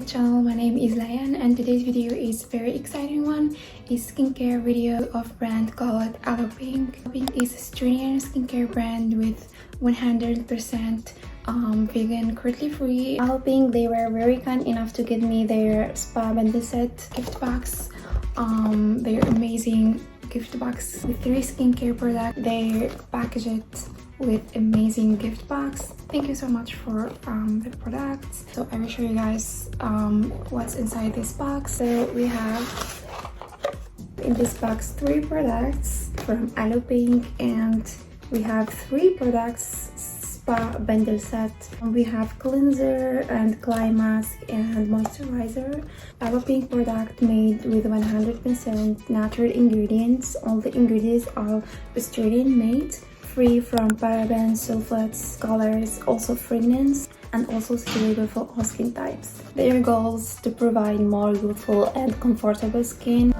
channel. My name is Layan and today's video is very exciting one. It's skincare video of brand called Aloe. Aloe is a Australian skincare brand with 100% vegan, cruelty-free. Aloe, they were very kind enough to give me their spa bundle set gift box. They're amazing gift box with 3 skincare products. They package it with amazing gift box. Thank you so much for the products. So I will show you guys what's inside this box. So we have in this box 3 products from Aloe, and we have 3 products spa bundle set. We have cleanser and clay mask and moisturizer. Aloe product made with 100% natural ingredients. All the ingredients are Australian made, free from parabens, sulfates, colors, also fragrance, and also suitable for all skin types. Their goals to provide more youthful and comfortable skin.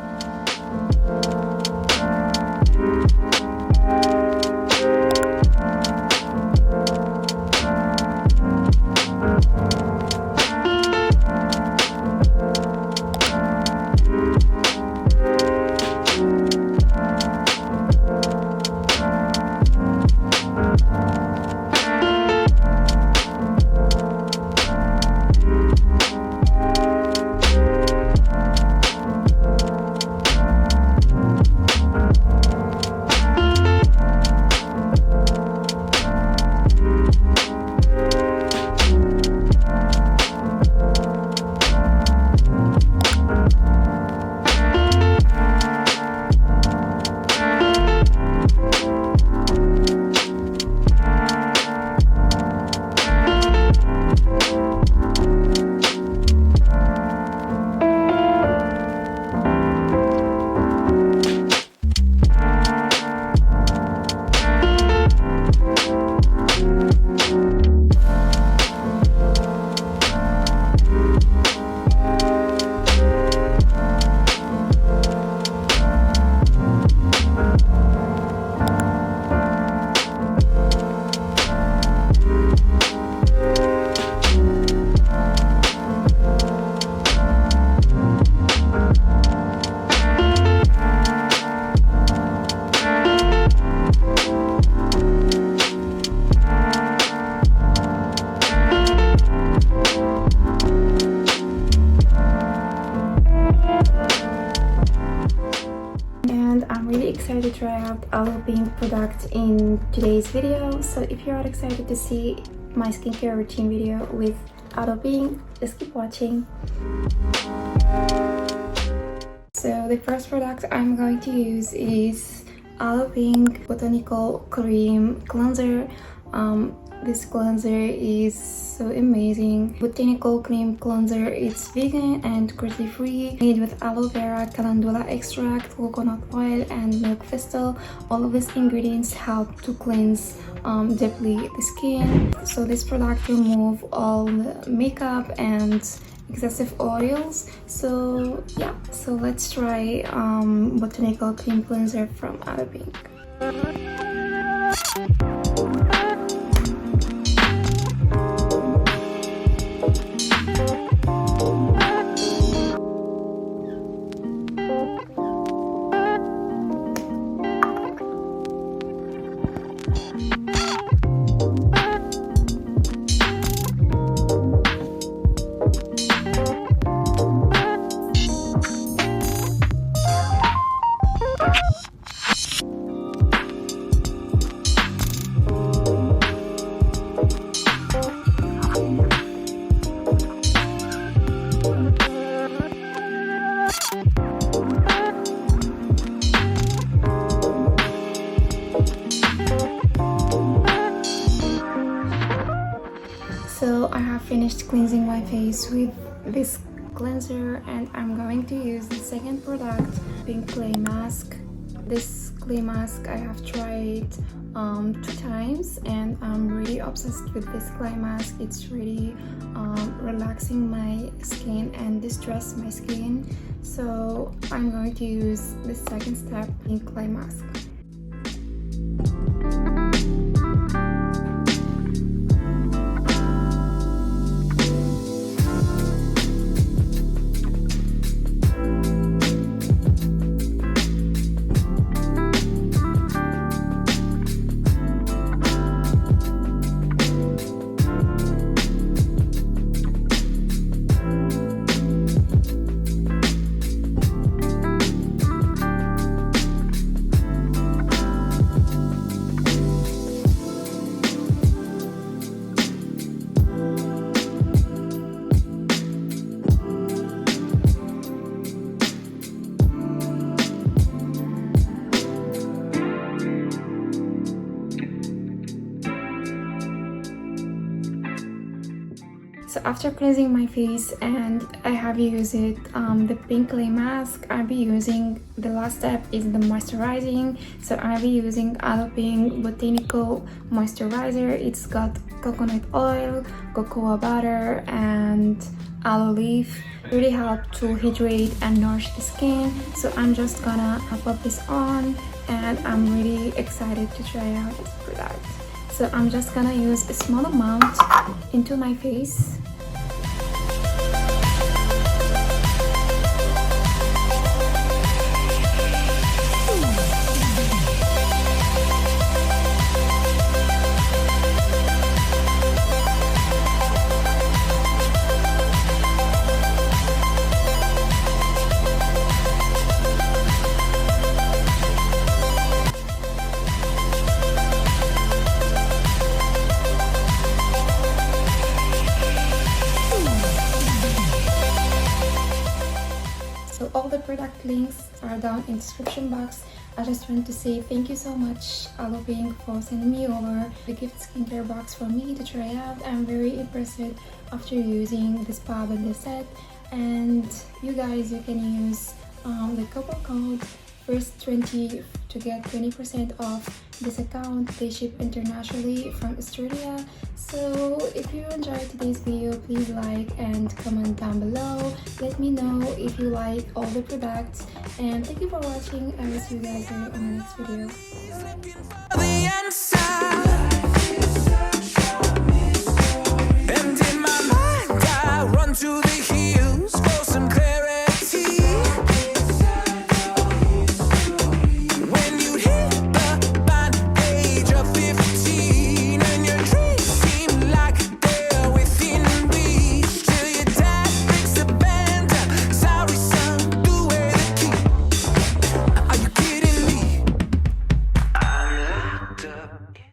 Excited to try out Aloe product in today's video. So if you are excited to see my skincare routine video with Aloe, just keep watching. So the first product I'm going to use is Aloe Botanical Cream Cleanser. This cleanser is so amazing. Botanical Cream Cleanser, it's vegan and cruelty-free, made with aloe vera, calendula extract, coconut oil, and milk crystal. All of these ingredients help to cleanse deeply the skin. So this product removes all the makeup and excessive oils. So yeah, so let's try Botanical Cream Cleanser from Aloe. So I have finished cleansing my face with this cleanser, and I'm going to use the second product, pink clay mask. This clay mask I have tried 2 times and I'm really obsessed with this clay mask. It's really relaxing my skin and distress my skin. So I'm going to use the second step, pink clay mask. So after cleansing my face and I have used the pink clay mask, I'll be using, the last step is the moisturizing. So I'll be using Aloe Pink Botanical Moisturiser. It's got coconut oil, cocoa butter and aloe leaf. Really help to hydrate and nourish the skin. So I'm just gonna pop this on and I'm really excited to try out this product. So I'm just gonna use a small amount into my face. So all the product links are down in the description box. I just want to say thank you so much, Aloe Pink, for sending me over the gift skincare box for me to try out. I'm very impressed after using this pub and this set. And you guys, you can use the coupon code FIRST20 to get 20% off this account. They ship internationally from Australia. So if you enjoyed today's video, please like and comment down below. Let me know if you like all the products, and thank you for watching. I will see you guys on the next video.